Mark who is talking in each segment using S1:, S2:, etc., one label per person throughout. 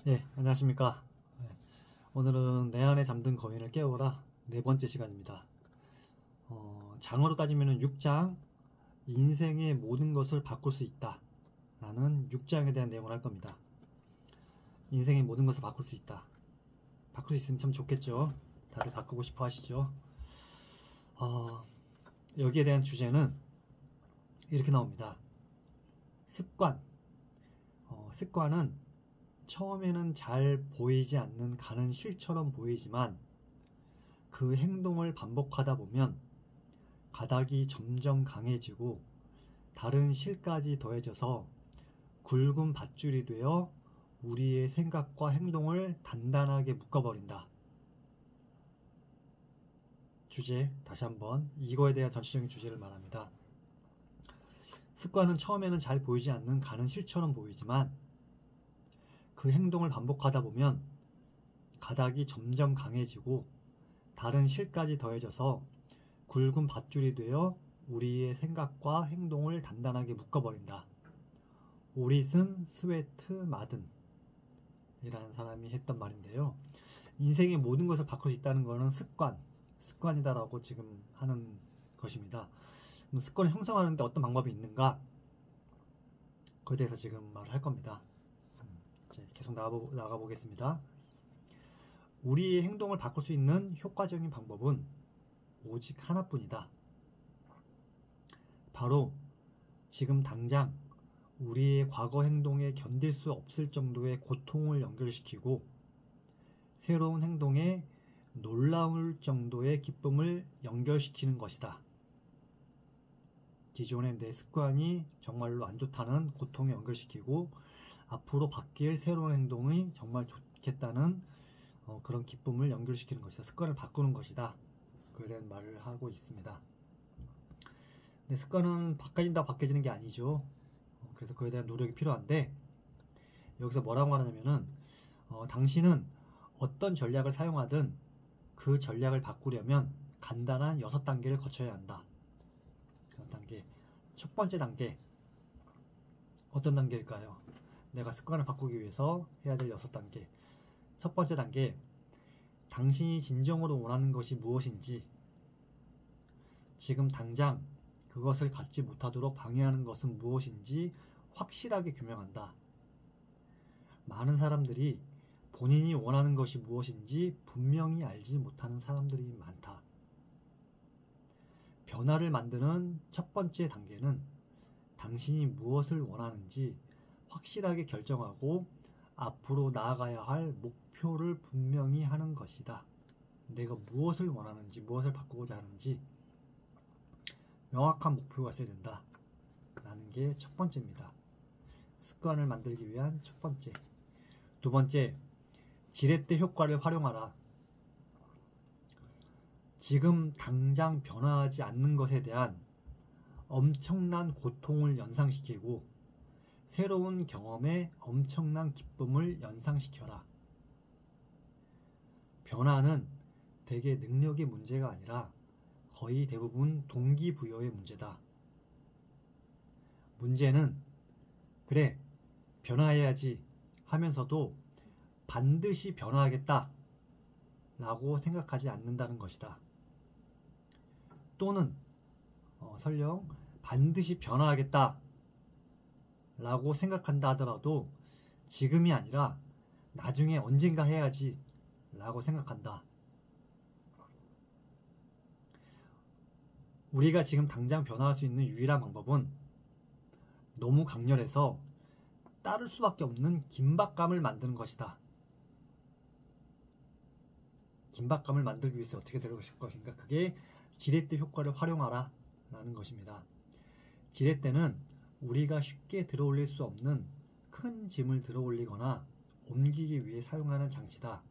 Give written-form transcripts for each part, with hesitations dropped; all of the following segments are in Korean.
S1: 안녕하십니까. 오늘은 내 안에 잠든 거인을 깨워라 네 번째 시간입니다. 장어로 따지면 6장 인생의 모든 것을 바꿀 수 있다 라는 6장에 대한 내용을 할 겁니다. 인생의 모든 것을 바꿀 수 있다. 바꿀 수 있으면 참 좋겠죠. 다들 바꾸고 싶어 하시죠. 여기에 대한 주제는 이렇게 나옵니다. 습관. 습관은 처음에는 잘 보이지 않는 가는 실처럼 보이지만 그 행동을 반복하다 보면 가닥이 점점 강해지고 다른 실까지 더해져서 굵은 밧줄이 되어 우리의 생각과 행동을 단단하게 묶어버린다. 주제, 다시 한번 이거에 대한 전체적인 주제를 말합니다. 습관은 처음에는 잘 보이지 않는 가는 실처럼 보이지만 그 행동을 반복하다 보면 가닥이 점점 강해지고 다른 실까지 더해져서 굵은 밧줄이 되어 우리의 생각과 행동을 단단하게 묶어버린다. 오릿은 스웨트 마든 이라는 사람이 했던 말인데요. 인생의 모든 것을 바꿀 수 있다는 것은 습관이다라고 지금 하는 것입니다. 습관을 형성하는데 어떤 방법이 있는가? 그에 대해서 지금 말을 할 겁니다. 계속 나가 보겠습니다. 우리의 행동을 바꿀 수 있는 효과적인 방법은 오직 하나뿐이다. 바로 지금 당장 우리의 과거 행동에 견딜 수 없을 정도의 고통을 연결시키고 새로운 행동에 놀라울 정도의 기쁨을 연결시키는 것이다. 기존의 내 습관이 정말로 안 좋다는 고통을 연결시키고 앞으로 바뀔 새로운 행동이 정말 좋겠다는 그런 기쁨을 연결시키는 것이다. 습관을 바꾸는 것이다. 그에 대한 말을 하고 있습니다. 근데 습관은 바뀌어진다고 바뀌어지는 게 아니죠. 그래서 그에 대한 노력이 필요한데 여기서 뭐라고 하냐면은 당신은 어떤 전략을 사용하든 그 전략을 바꾸려면 간단한 6단계를 거쳐야 한다. 6단계. 첫 번째 단계 어떤 단계일까요? 내가 습관을 바꾸기 위해서 해야 될 6단계. 첫 번째 단계, 당신이 진정으로 원하는 것이 무엇인지, 지금 당장 그것을 갖지 못하도록 방해하는 것은 무엇인지 확실하게 규명한다. 많은 사람들이 본인이 원하는 것이 무엇인지 분명히 알지 못하는 사람들이 많다. 변화를 만드는 첫 번째 단계는 당신이 무엇을 원하는지 확실하게 결정하고 앞으로 나아가야 할 목표를 분명히 하는 것이다. 내가 무엇을 원하는지, 무엇을 바꾸고자 하는지 명확한 목표가 있어야 된다. 라는 게 첫 번째입니다. 습관을 만들기 위한 첫 번째. 두 번째, 지렛대 효과를 활용하라. 지금 당장 변화하지 않는 것에 대한 엄청난 고통을 연상시키고 새로운 경험에 엄청난 기쁨을 연상시켜라. 변화는 대개 능력의 문제가 아니라 거의 대부분 동기부여의 문제다. 문제는 그래, 변화해야지 하면서도 반드시 변화하겠다 라고 생각하지 않는다는 것이다. 또는 설령 반드시 변화하겠다 라고 생각한다 하더라도 지금이 아니라 나중에 언젠가 해야지 라고 생각한다. 우리가 지금 당장 변화할 수 있는 유일한 방법은 너무 강렬해서 따를 수밖에 없는 긴박감을 만드는 것이다. 긴박감을 만들기 위해서 어떻게 될 것인가? 그게 지렛대 효과를 활용하라 라는 것입니다. 지렛대는 우리가 쉽게 들어올릴 수 없는 큰 짐을 들어올리거나 옮기기 위해 사용하는 장치다.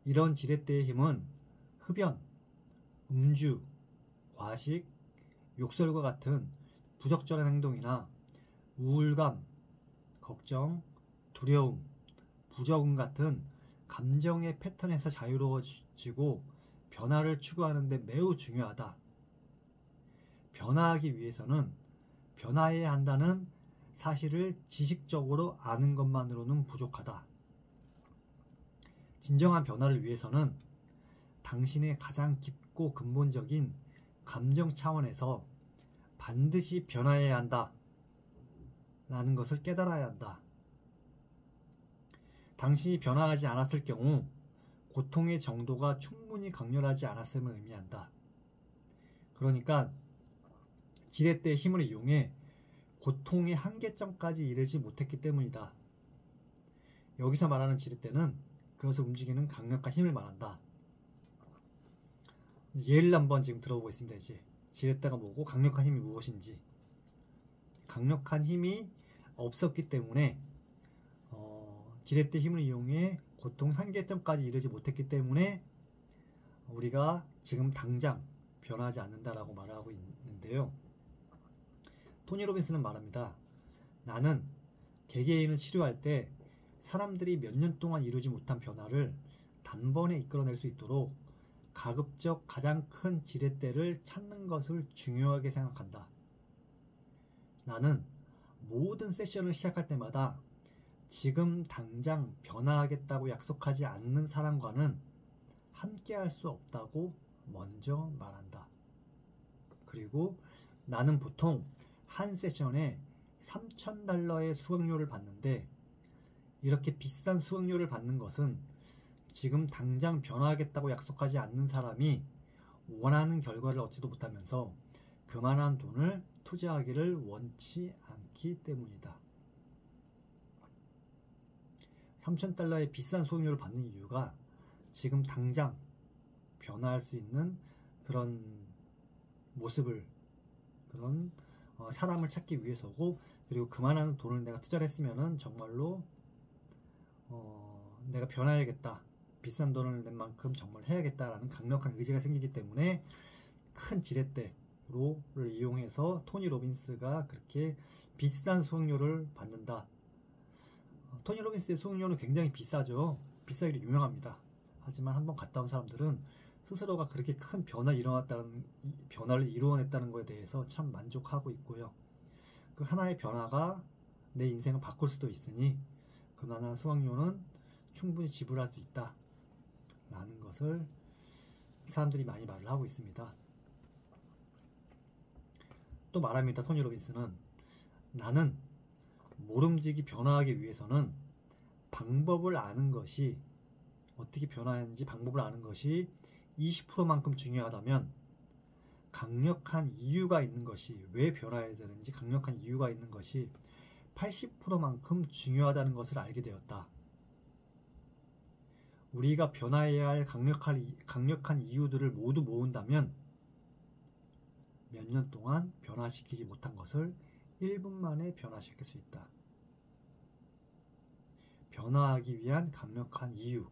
S1: 이런 지렛대의 힘은 흡연, 음주, 과식, 욕설과 같은 부적절한 행동이나 우울감, 걱정, 두려움, 부적응 같은 감정의 패턴에서 자유로워지고 변화를 추구하는 데 매우 중요하다. 변화하기 위해서는 변화해야 한다는 사실을 지식적으로 아는 것만으로는 부족하다. 진정한 변화를 위해서는 당신의 가장 깊고 근본적인 감정 차원에서 반드시 변화해야 한다. 라는 것을 깨달아야 한다. 당신이 변화하지 않았을 경우 고통의 정도가 충분히 강렬하지 않았음을 의미한다. 그러니까 지렛대의 힘을 이용해 고통의 한계점까지 이르지 못했기 때문이다. 여기서 말하는 지렛대는 그것을 움직이는 강력한 힘을 말한다. 예를 한번 지금 들어보고 있습니다. 이제 지렛대가 뭐고 강력한 힘이 무엇인지. 강력한 힘이 없었기 때문에 지렛대 힘을 이용해 고통 한계점까지 이르지 못했기 때문에 우리가 지금 당장 변하지 않는다라고 말하고 있는데요. 토니 로빈스는 말합니다. 나는 개개인을 치료할 때 사람들이 몇 년 동안 이루지 못한 변화를 단번에 이끌어낼 수 있도록 가급적 가장 큰 지렛대를 찾는 것을 중요하게 생각한다. 나는 모든 세션을 시작할 때마다 지금 당장 변화하겠다고 약속하지 않는 사람과는 함께할 수 없다고 먼저 말한다. 그리고 나는 보통 한 세션에 $3,000의 수강료를 받는데 이렇게 비싼 수강료를 받는 것은 지금 당장 변화하겠다고 약속하지 않는 사람이 원하는 결과를 얻지도 못하면서 그만한 돈을 투자하기를 원치 않기 때문이다. $3,000의 비싼 수강료를 받는 이유가 지금 당장 변화할 수 있는 그런 모습을, 그런 사람을 찾기 위해서고, 그리고 그만한 돈을 내가 투자를 했으면은 정말로 내가 변화해야겠다, 비싼 돈을 낸 만큼 정말 해야겠다라는 강력한 의지가 생기기 때문에 큰 지렛대를 이용해서 토니 로빈스가 그렇게 비싼 수강료를 받는다. 토니 로빈스의 수강료는 굉장히 비싸죠. 비싸기로 유명합니다. 하지만 한번 갔다 온 사람들은 스스로가 그렇게 큰 변화를 이루어냈다는 것에 대해서 참 만족하고 있고요. 그 하나의 변화가 내 인생을 바꿀 수도 있으니 그만한 수강료는 충분히 지불할 수 있다 라는 것을 사람들이 많이 말을 하고 있습니다. 또 말합니다. 토니 로빈스는 나는 모름지기 변화하기 위해서는 방법을 아는 것이, 어떻게 변화하는지 방법을 아는 것이 20%만큼 중요하다면 강력한 이유가 있는 것이, 왜 변화해야 되는지 강력한 이유가 있는 것이 80%만큼 중요하다는 것을 알게 되었다. 우리가 변화해야 할 강력한 이유들을 모두 모은다면 몇 년 동안 변화시키지 못한 것을 1분 만에 변화시킬 수 있다. 변화하기 위한 강력한 이유,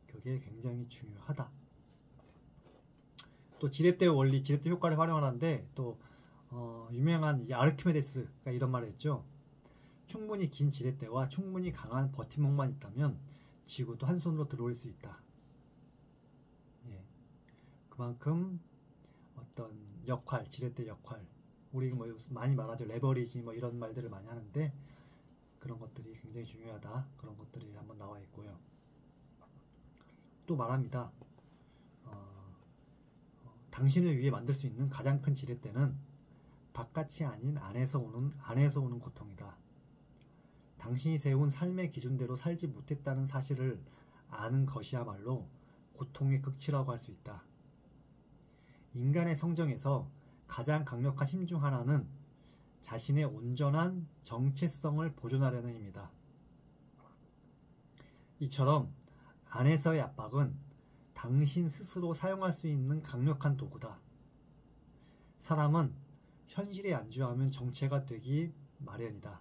S1: 그게 굉장히 중요하다. 또 지렛대 원리, 지렛대 효과를 활용하는데 또 유명한 이 아르키메데스가 이런 말을 했죠. 충분히 긴 지렛대와 충분히 강한 버팀목만 있다면 지구도 한 손으로 들어올 수 있다. 예. 그만큼 어떤 역할, 지렛대 역할, 우리 뭐 많이 말하죠. 레버리지 뭐 이런 말들을 많이 하는데 그런 것들이 굉장히 중요하다. 그런 것들이 한번 나와 있고요. 또 말합니다. 당신을 위해 만들 수 있는 가장 큰 지렛대는 바깥이 아닌 안에서 오는 고통이다. 당신이 세운 삶의 기준대로 살지 못했다는 사실을 아는 것이야말로 고통의 극치라고 할 수 있다. 인간의 성정에서 가장 강력한 힘 중 하나는 자신의 온전한 정체성을 보존하려는 힘이다. 이처럼 안에서의 압박은 당신 스스로 사용할 수 있는 강력한 도구다. 사람은 현실에 안주하면 정체가 되기 마련이다.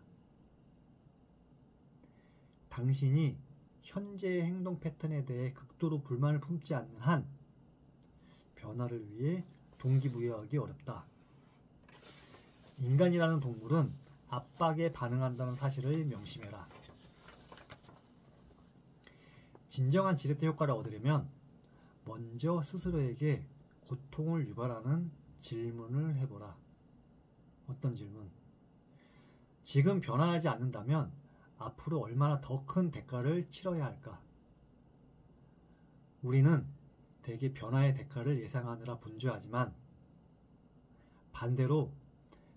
S1: 당신이 현재의 행동 패턴에 대해 극도로 불만을 품지 않는 한 변화를 위해 동기부여하기 어렵다. 인간이라는 동물은 압박에 반응한다는 사실을 명심해라. 진정한 지렛대 효과를 얻으려면 먼저 스스로에게 고통을 유발하는 질문을 해보라. 어떤 질문? 지금 변화하지 않는다면 앞으로 얼마나 더 큰 대가를 치러야 할까? 우리는 대개 변화의 대가를 예상하느라 분주하지만 반대로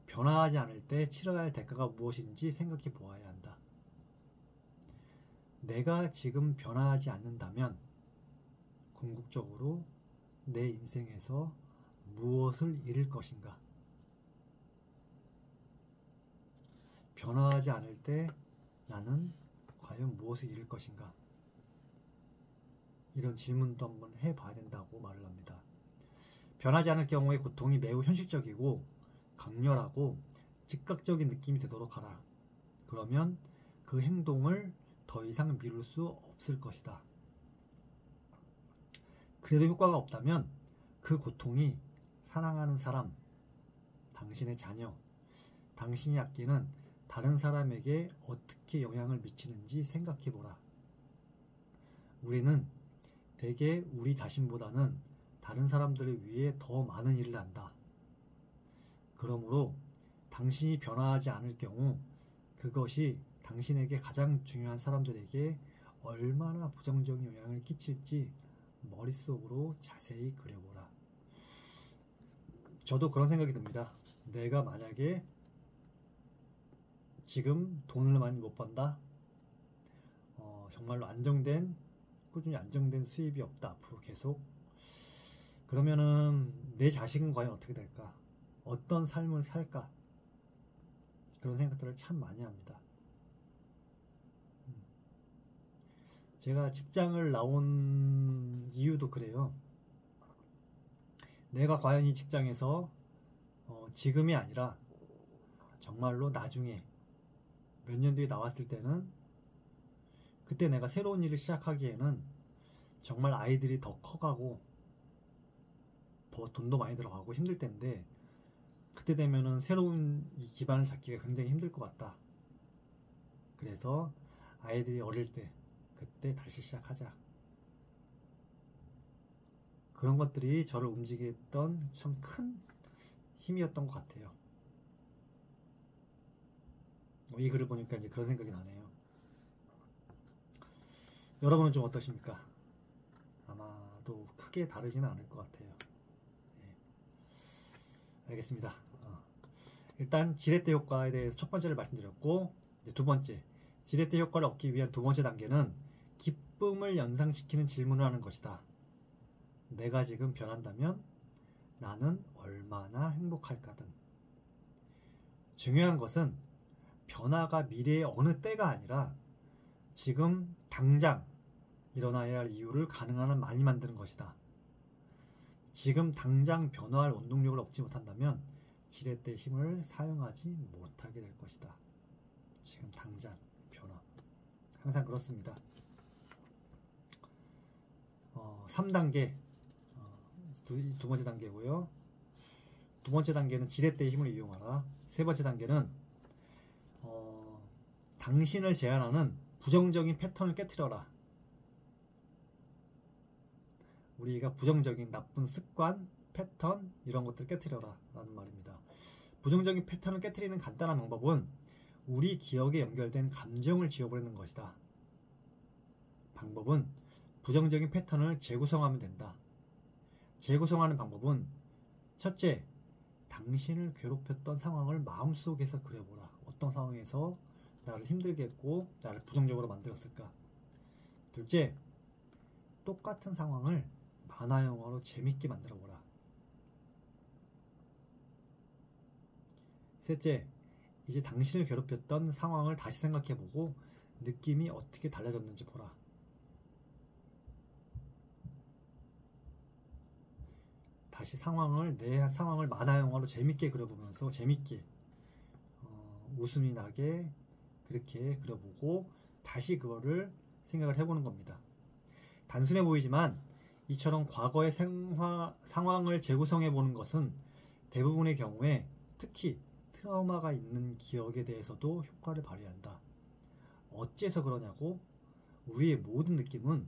S1: 변화하지 않을 때 치러야 할 대가가 무엇인지 생각해 보아야 한다. 내가 지금 변화하지 않는다면 궁극적으로 내 인생에서 무엇을 잃을 것인가? 변화하지 않을 때 나는 과연 무엇을 잃을 것인가? 이런 질문도 한번 해봐야 된다고 말을 합니다. 변하지 않을 경우의 고통이 매우 현실적이고 강렬하고 즉각적인 느낌이 되도록 하라. 그러면 그 행동을 더 이상 미룰 수 없을 것이다. 그래도 효과가 없다면 그 고통이 사랑하는 사람, 당신의 자녀, 당신이 아끼는 다른 사람에게 어떻게 영향을 미치는지 생각해보라. 우리는 대개 우리 자신보다는 다른 사람들을 위해 더 많은 일을 한다. 그러므로 당신이 변화하지 않을 경우 그것이 당신에게 가장 중요한 사람들에게 얼마나 부정적인 영향을 끼칠지 머릿속으로 자세히 그려보라. 저도 그런 생각이 듭니다. 내가 만약에 지금 돈을 많이 못 번다? 정말로 꾸준히 안정된 수입이 없다. 앞으로 계속. 그러면은 내 자식은 과연 어떻게 될까? 어떤 삶을 살까? 그런 생각들을 참 많이 합니다. 제가 직장을 나온 이유도 그래요. 내가 과연 이 직장에서 지금이 아니라 정말로 나중에 몇 년 뒤에 나왔을 때는 그때 내가 새로운 일을 시작하기에는 정말 아이들이 더 커가고 더 돈도 많이 들어가고 힘들 텐데 그때 되면은 새로운 이 기반을 잡기가 굉장히 힘들 것 같다. 그래서 아이들이 어릴 때 그때 다시 시작하자. 그런 것들이 저를 움직이게 했던 참 큰 힘이었던 것 같아요. 이 글을 보니까 이제 그런 생각이 나네요. 여러분은 좀 어떠십니까? 아마도 크게 다르지는 않을 것 같아요. 네. 알겠습니다. 일단 지렛대 효과에 대해서 첫 번째를 말씀드렸고, 이제 두 번째, 지렛대 효과를 얻기 위한 두 번째 단계는 기쁨을 연상시키는 질문을 하는 것이다. 내가 지금 변한다면 나는 얼마나 행복할까 등. 중요한 것은 변화가 미래의 어느 때가 아니라 지금 당장 일어나야 할 이유를 가능한 한 많이 만드는 것이다. 지금 당장 변화할 원동력을 얻지 못한다면 지렛대의 힘을 사용하지 못하게 될 것이다. 지금 당장 변화. 항상 그렇습니다. 3단계 두 번째 단계고요. 두 번째 단계는 지렛대의 힘을 이용하라. 세 번째 단계는 당신을 제한하는 부정적인 패턴을 깨트려라. 우리가 부정적인 나쁜 습관, 패턴 이런 것들을 깨트려라 라는 말입니다. 부정적인 패턴을 깨트리는 간단한 방법은 우리 기억에 연결된 감정을 지워버리는 것이다. 방법은 부정적인 패턴을 재구성하면 된다. 재구성하는 방법은 첫째, 당신을 괴롭혔던 상황을 마음속에서 그려보라. 어떤 상황에서 나를 힘들게 했고 나를 부정적으로 만들었을까. 둘째, 똑같은 상황을 만화 영화로 재밌게 만들어보라. 셋째, 이제 당신을 괴롭혔던 상황을 다시 생각해보고 느낌이 어떻게 달라졌는지 보라. 다시 내 상황을 만화 영화로 재밌게 그려보면서 재밌게 웃음이 나게 그렇게 그려보고 다시 그거를 생각을 해보는 겁니다. 단순해 보이지만 이처럼 과거의 상황을 재구성해보는 것은 대부분의 경우에 특히 트라우마가 있는 기억에 대해서도 효과를 발휘한다. 어째서 그러냐고? 우리의 모든 느낌은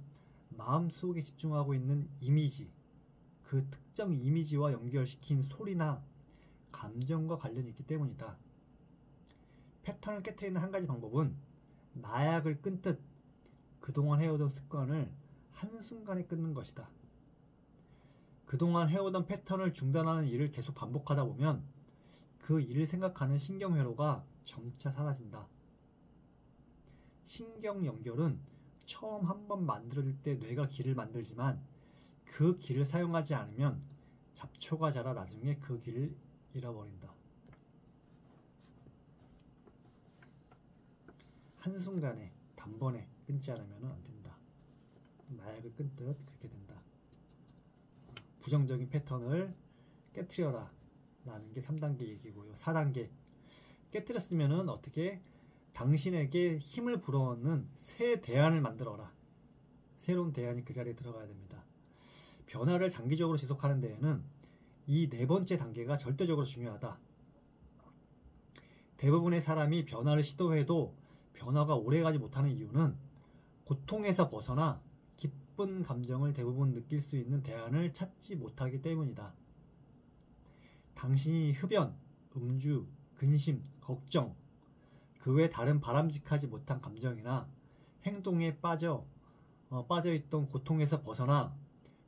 S1: 마음속에 집중하고 있는 이미지, 그 특정 이미지와 연결시킨 소리나 감정과 관련이 있기 때문이다. 패턴을 깨트리는 한 가지 방법은 마약을 끊듯 그동안 해오던 습관을 한순간에 끊는 것이다. 그동안 해오던 패턴을 중단하는 일을 계속 반복하다 보면 그 일을 생각하는 신경회로가 점차 사라진다. 신경 연결은 처음 한번 만들어질 때 뇌가 길을 만들지만 그 길을 사용하지 않으면 잡초가 자라 나중에 그 길을 잃어버린다. 한순간에 단번에 끊지 않으면 안 된다. 마약을 끊듯 그렇게 된다. 부정적인 패턴을 깨트려라 라는 게 3단계 얘기고요. 4단계 깨트렸으면 어떻게 당신에게 힘을 불어넣는 새 대안을 만들어라. 새로운 대안이 그 자리에 들어가야 됩니다. 변화를 장기적으로 지속하는 데에는 이 네 번째 단계가 절대적으로 중요하다. 대부분의 사람이 변화를 시도해도 변화가 오래가지 못하는 이유는 고통에서 벗어나 기쁜 감정을 대부분 느낄 수 있는 대안을 찾지 못하기 때문이다. 당신이 흡연, 음주, 근심, 걱정, 그 외 다른 바람직하지 못한 감정이나 행동에 빠져있던 고통에서 벗어나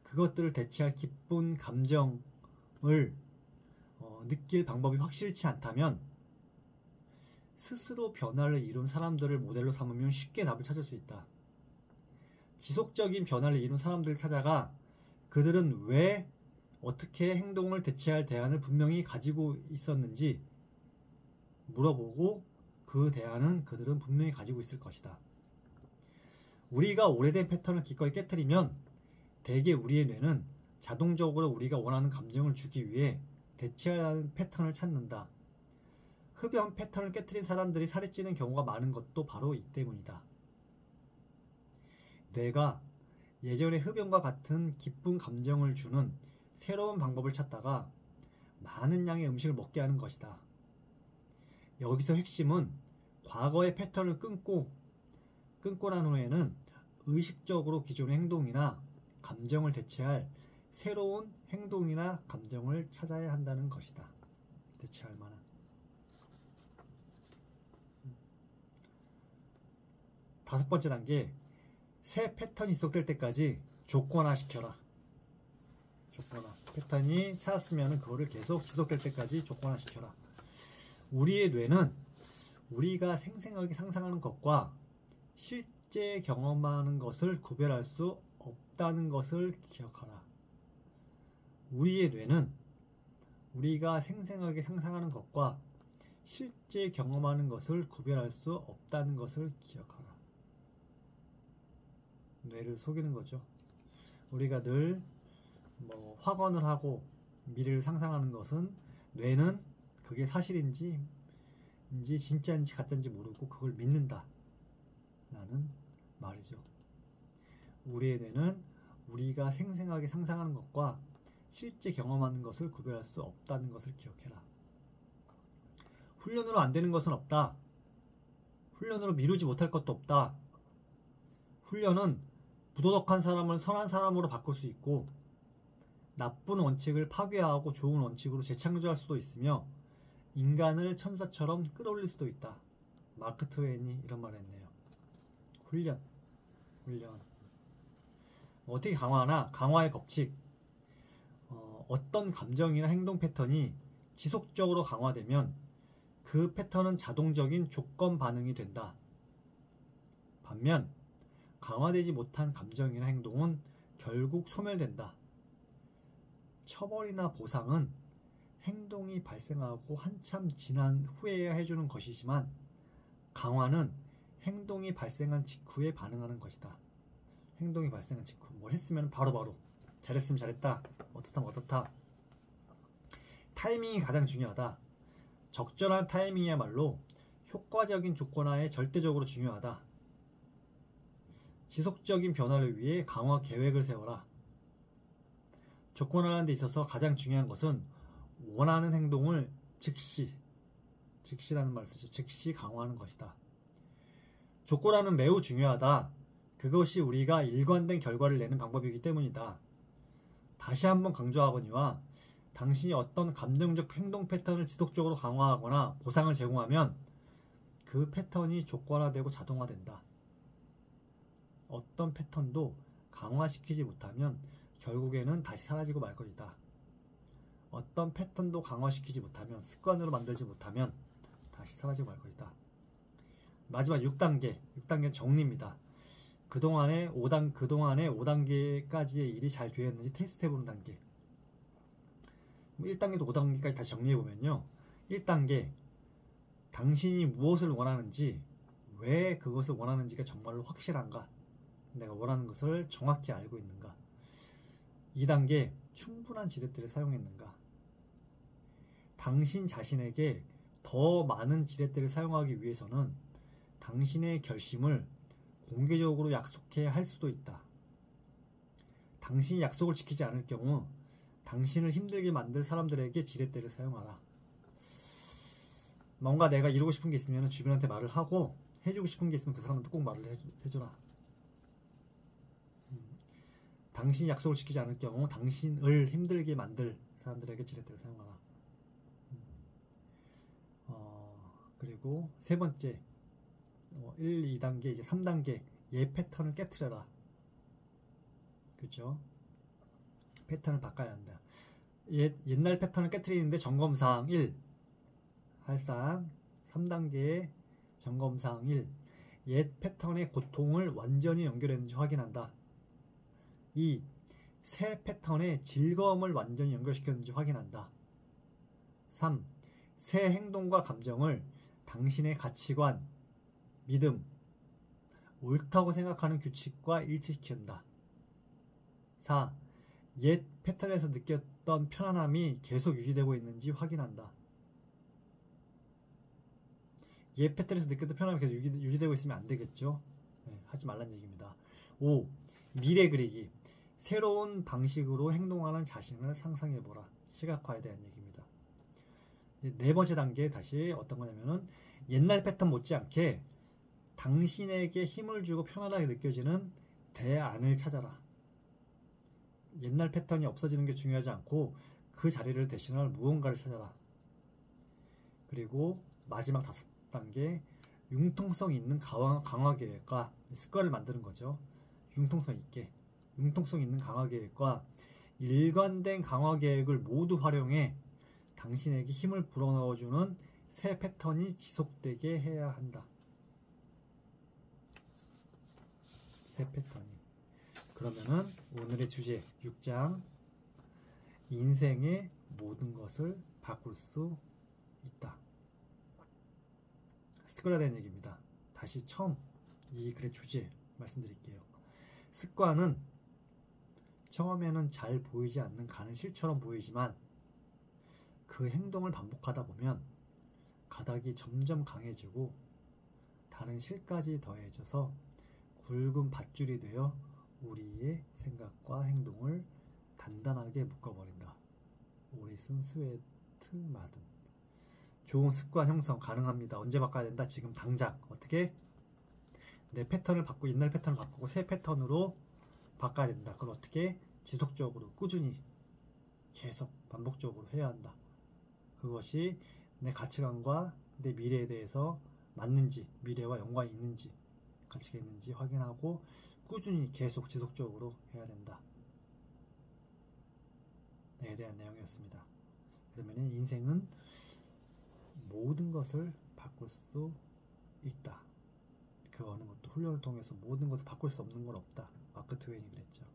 S1: 그것들을 대체할 기쁜 감정을 느낄 방법이 확실치 않다면 스스로 변화를 이룬 사람들을 모델로 삼으면 쉽게 답을 찾을 수 있다. 지속적인 변화를 이룬 사람들을 찾아가 그들은 왜 어떻게 행동을 대체할 대안을 분명히 가지고 있었는지 물어보고 그 대안은 그들은 분명히 가지고 있을 것이다. 우리가 오래된 패턴을 기꺼이 깨트리면 대개 우리의 뇌는 자동적으로 우리가 원하는 감정을 주기 위해 대체할 패턴을 찾는다. 흡연 패턴을 깨트린 사람들이 살이 찌는 경우가 많은 것도 바로 이 때문이다. 뇌가 예전의 흡연과 같은 기쁜 감정을 주는 새로운 방법을 찾다가 많은 양의 음식을 먹게 하는 것이다. 여기서 핵심은 과거의 패턴을 끊고 난 후에는 의식적으로 기존의 행동이나 감정을 대체할 새로운 행동이나 감정을 찾아야 한다는 것이다. 대체할 만한. 다섯 번째 단계, 새 패턴이 지속될 때까지 조건화시켜라. 조건화. 패턴이 찾았으면 그거를 계속 지속될 때까지 조건화시켜라. 우리의 뇌는 우리가 생생하게 상상하는 것과 실제 경험하는 것을 구별할 수 없다는 것을 기억하라. 우리의 뇌는 우리가 생생하게 상상하는 것과 실제 경험하는 것을 구별할 수 없다는 것을 기억하라. 뇌를 속이는 거죠. 우리가 늘 확언을 하고 미래를 상상하는 것은 뇌는 그게 사실인지 진짜인지 가짜인지 모르고 그걸 믿는다 라는 말이죠. 우리의 뇌는 우리가 생생하게 상상하는 것과 실제 경험하는 것을 구별할 수 없다는 것을 기억해라. 훈련으로 안 되는 것은 없다. 훈련으로 미루지 못할 것도 없다. 훈련은 부도덕한 사람을 선한 사람으로 바꿀 수 있고 나쁜 원칙을 파괴하고 좋은 원칙으로 재창조할 수도 있으며 인간을 천사처럼 끌어올릴 수도 있다. 마크 트웨인이 이런 말을 했네요. 훈련. 어떻게 강화하나? 강화의 법칙. 어떤 감정이나 행동 패턴이 지속적으로 강화되면 그 패턴은 자동적인 조건 반응이 된다. 반면 강화되지 못한 감정이나 행동은 결국 소멸된다. 처벌이나 보상은 행동이 발생하고 한참 지난 후에야 해주는 것이지만 강화는 행동이 발생한 직후에 반응하는 것이다. 행동이 발생한 직후. 뭘 했으면 바로바로 잘했으면 잘했다. 어떻다면 어떻다. 타이밍이 가장 중요하다. 적절한 타이밍이야말로 효과적인 조건화에 절대적으로 중요하다. 지속적인 변화를 위해 강화 계획을 세워라. 조건화하는 데 있어서 가장 중요한 것은 원하는 행동을 즉시라는 말을 쓰죠. 즉시 강화하는 것이다. 조건화는 매우 중요하다. 그것이 우리가 일관된 결과를 내는 방법이기 때문이다. 다시 한번 강조하거니와 당신이 어떤 감정적 행동 패턴을 지속적으로 강화하거나 보상을 제공하면 그 패턴이 조건화되고 자동화된다. 어떤 패턴도 강화시키지 못하면 결국에는 다시 사라지고 말 것이다. 어떤 패턴도 강화시키지 못하면, 습관으로 만들지 못하면 다시 사라지고 말 것이다. 마지막 6단계 정리입니다. 그동안의 5단계까지의 일이 잘 되었는지 테스트해보는 단계. 1단계도 5단계까지 다시 정리해보면요. 1단계, 당신이 무엇을 원하는지, 왜 그것을 원하는지가 정말로 확실한가? 내가 원하는 것을 정확히 알고 있는가? 2단계, 충분한 지렛대를 사용했는가? 당신 자신에게 더 많은 지렛대를 사용하기 위해서는 당신의 결심을 공개적으로 약속해야 할 수도 있다. 당신이 약속을 지키지 않을 경우 당신을 힘들게 만들 사람들에게 지렛대를 사용하라. 뭔가 내가 이루고 싶은 게 있으면 주변한테 말을 하고, 해주고 싶은 게 있으면 그 사람한테 꼭 말을 해줘라. 당신이 약속을 지키지 않을 경우 당신을 힘들게 만들 사람들에게 지렛대를 사용하라. 그리고 세 번째, 1, 2단계, 이제 3단계, 얘 패턴을 깨트려라. 그죠? 패턴을 바꿔야 한다. 옛날 패턴을 깨트리는데 점검사항 1, 할상 3단계의 점검사항 1, 옛 패턴의 고통을 완전히 연결했는지 확인한다. 2, 새 패턴의 즐거움을 완전히 연결시켰는지 확인한다. 3, 새 행동과 감정을 당신의 가치관, 믿음, 옳다고 생각하는 규칙과 일치시킨다. 4. 옛 패턴에서 느꼈던 편안함이 계속 유지되고 있는지 확인한다. 옛 패턴에서 느꼈던 편안함이 계속 유지되고 있으면 안 되겠죠. 네, 하지 말란 얘기입니다. 5. 미래 그리기. 새로운 방식으로 행동하는 자신을 상상해보라. 시각화에 대한 얘기입니다. 네 번째 단계, 다시 어떤 거냐면은 옛날 패턴 못지않게 당신에게 힘을 주고 편안하게 느껴지는 대안을 찾아라. 옛날 패턴이 없어지는 게 중요하지 않고 그 자리를 대신할 무언가를 찾아라. 그리고 마지막 5단계, 융통성 있는 강화 계획과 습관을 만드는 거죠. 융통성 있는 강화 계획과 일관된 강화 계획을 모두 활용해 당신에게 힘을 불어넣어주는 새 패턴이 지속되게 해야 한다. 새 패턴이. 그러면은 오늘의 주제 6장, 인생의 모든 것을 바꿀 수 있다. 습관에 대한 얘기입니다. 다시 처음 이 글의 주제 말씀드릴게요. 습관은 처음에는 잘 보이지 않는 가는 실처럼 보이지만 그 행동을 반복하다 보면 가닥이 점점 강해지고 다른 실까지 더해져서 굵은 밧줄이 되어 우리의 생각과 행동을 단단하게 묶어버린다. 오리슨 스웨트 마든. 좋은 습관 형성 가능합니다. 언제 바꿔야 된다? 지금 당장. 어떻게? 내 패턴을 바꾸고, 옛날 패턴을 바꾸고 새 패턴으로 바꿔야 된다. 그걸 어떻게? 지속적으로 꾸준히 계속 반복적으로 해야 한다. 그것이 내 가치관과 내 미래에 대해서 맞는지, 미래와 연관이 있는지, 가치가 있는지 확인하고 꾸준히 계속 지속적으로 해야 된다. 에 대한 내용이었습니다. 그러면 인생은 모든 것을 바꿀 수 있다. 그 어느 것도 훈련을 통해서 모든 것을 바꿀 수 없는 건 없다. 마크 트웨인이 그랬죠.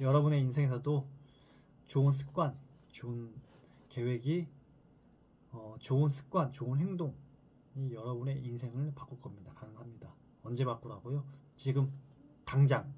S1: 여러분의 인생에서도 좋은 습관, 좋은 계획이, 좋은 습관, 좋은 행동이 여러분의 인생을 바꿀 겁니다. 가능합니다. 언제 바꾸라고요? 지금 당장